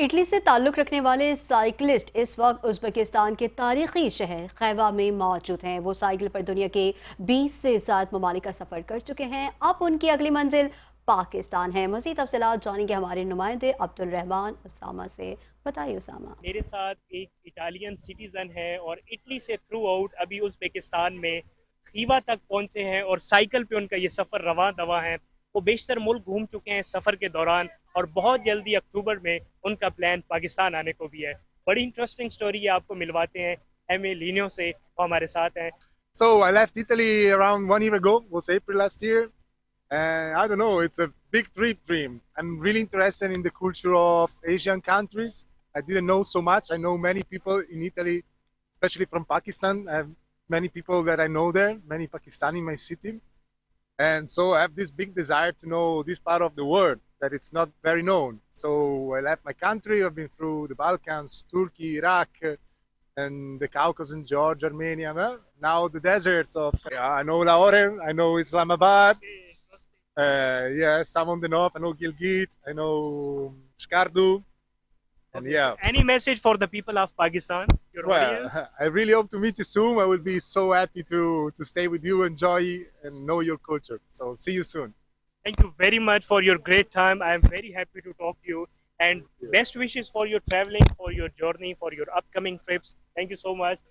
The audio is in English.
Italy से ताल्लुक़ रखने वाले साइकिलिस्ट इस वक्त उज़्बेकिस्तान के तारीख़ी शहर खैवा में मौजूद हैं। वो साइकिल पर दुनिया के 20 से ज़्यादा ममालिक का सफ़र कर चुके हैं। अब उनकी अगली मंजिल पाकिस्तान है। मज़ीद तफ़सीलात जानेंगे हमारे नुमाइंदे अब्दुल रहमान उसामा से। बताइए उसामा। मेरे साथ एक इटालियन सिटीजन है और इटली से थ्रू आउट अभी उज़्बेकिस्तान में खीवा तक पहुंचे हैं और साइकिल पे उनका ये सफ़र रवां दवा है। वो बेशतर मुल्क घूम चुके हैं सफ़र के दौरान और बहुत जल्दी अक्टूबर में उनका प्लान पाकिस्तान आने को भी है। बड़ी इंटरेस्टिंग स्टोरी है, आपको मिलवाते हैं एम ए लीनियो से, वो हमारे साथ हैं। So I left Italy around 1 year ago, was April last year. And I don't know, it's a big trip dream. I'm really interested in the culture of Asian countries. I didn't know so much. I know many people in Italy, especially from Pakistan. I have many people that I know there, many Pakistani in my city. And so I have this big desire to know this part of the world that it's not very known. So I left my country. I've been through the Balkans, Turkey, Iraq, and the Caucasus, Georgia, Armenia. Well, now the deserts of, yeah, I know Lahore, I know Islamabad. Yeah, some on the north. I know Gilgit. I know Skardu. And Okay, yeah. so any message for the people of Pakistan, your Well, audience? I really hope to meet you soon. I will be so happy to stay with you, enjoy and know your culture. So see you soon. Thank you very much for your great time. I am very happy to talk to you and best wishes for your traveling, for your journey, for your upcoming trips. Thank you so much.